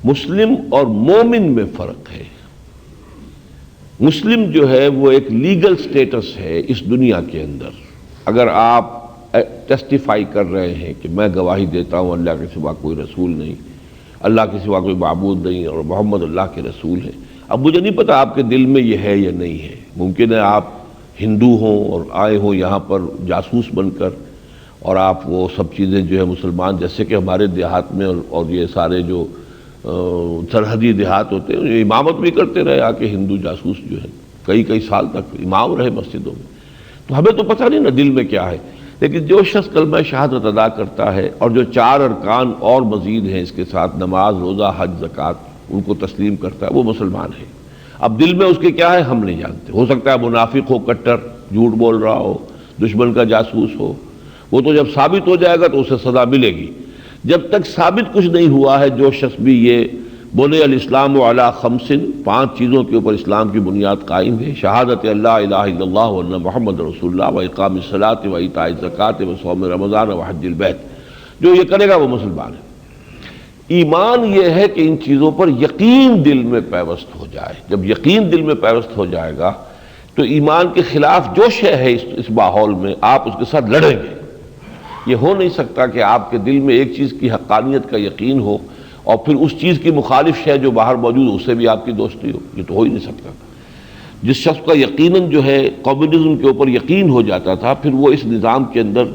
مسلم اور مومن میں فرق ہے۔ مسلم جو ہے وہ ایک لیگل سٹیٹس ہے اس دنیا کے اندر۔ اگر آپ ٹیسٹیفائی کر رہے ہیں کہ میں گواہی دیتا ہوں اللہ کے سوا کوئی رسول نہیں، اللہ کے سوا کوئی معبود نہیں اور محمد اللہ کے رسول ہے، اب مجھے نہیں پتا آپ کے دل میں یہ ہے یا نہیں ہے۔ ممکن ہے آپ ہندو ہوں اور آئے ہوں یہاں پر جاسوس بن کر، اور آپ وہ سب چیزیں جو ہے مسلمان، جیسے کہ ہمارے دیہات میں اور یہ سارے جو سرحدی دیہات ہوتے ہیں، یہ امامت بھی کرتے رہے آ کے ہندو جاسوس جو ہے، کئی سال تک امام رہے مسجدوں میں، تو ہمیں تو پتہ نہیں نا دل میں کیا ہے۔ لیکن جو شخص کلمہ شہادت ادا کرتا ہے اور جو 4 ارکان اور مزید ہیں اس کے ساتھ، نماز، روزہ، حج، زکوٰۃ، ان کو تسلیم کرتا ہے، وہ مسلمان ہے۔ اب دل میں اس کے کیا ہے ہم نہیں جانتے، ہو سکتا ہے منافق ہو، کٹر جھوٹ بول رہا ہو، دشمن کا جاسوس ہو، وہ تو جب ثابت ہو جائے گا تو اسے سزا ملے گی۔ جب تک ثابت کچھ نہیں ہوا ہے، جو شخص بھی یہ بنی الاسلام علی 5، 5 چیزوں کے اوپر اسلام کی بنیاد قائم ہے، شہادت اللہ الہ الا اللہ وان محمد رسول اللہ واقام الصلاۃ وایتاء الزکوٰۃ وصوم رمضان وحج البیت، جو یہ کرے گا وہ مسلمان ہے۔ ایمان یہ ہے کہ ان چیزوں پر یقین دل میں پیوست ہو جائے۔ جب یقین دل میں پیوست ہو جائے گا تو ایمان کے خلاف جو شے ہے اس ماحول میں آپ اس کے ساتھ لڑیں گے۔ یہ ہو نہیں سکتا کہ آپ کے دل میں ایک چیز کی حقانیت کا یقین ہو اور پھر اس چیز کی مخالف شے جو باہر موجود اس سے بھی آپ کی دوستی ہو، یہ تو ہو ہی نہیں سکتا۔ جس شخص کا یقیناً جو ہے کمیونزم کے اوپر یقین ہو جاتا تھا، پھر وہ اس نظام کے اندر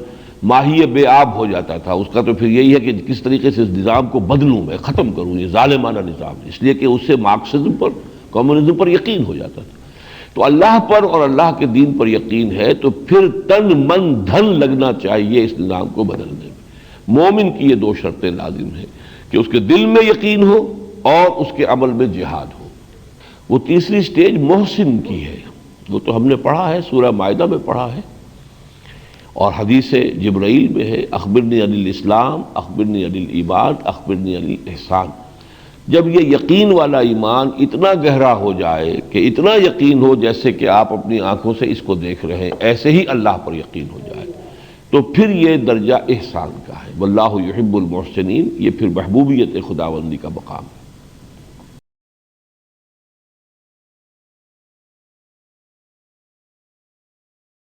ماہی بے آب ہو جاتا تھا۔ اس کا تو پھر یہی ہے کہ کس طریقے سے اس نظام کو بدلوں، میں ختم کروں، یہ ظالمانہ نظام ہے، اس لیے کہ اس سے مارکسزم پر، کمیونزم پر یقین ہو جاتا تھا۔ تو اللہ پر اور اللہ کے دین پر یقین ہے تو پھر تن من دھن لگنا چاہیے اس نظام کو بدلنے میں۔ مومن کی یہ 2 شرطیں لازم ہیں کہ اس کے دل میں یقین ہو اور اس کے عمل میں جہاد ہو۔ وہ تیسری سٹیج محسن کی ہے، وہ تو ہم نے پڑھا ہے، سورہ مائدہ میں پڑھا ہے اور حدیث جبرائیل میں ہے، اخبرنی عن الاسلام، اخبرنی عن الایمان، اخبرنی عن الاحسان۔ جب یہ یقین والا ایمان اتنا گہرا ہو جائے کہ اتنا یقین ہو جیسے کہ آپ اپنی آنکھوں سے اس کو دیکھ رہے ہیں، ایسے ہی اللہ پر یقین ہو جائے، تو پھر یہ درجہ احسان کا ہے۔ واللہ یحب المحسنین، یہ پھر محبوبیت خداوندی کا مقام ہے۔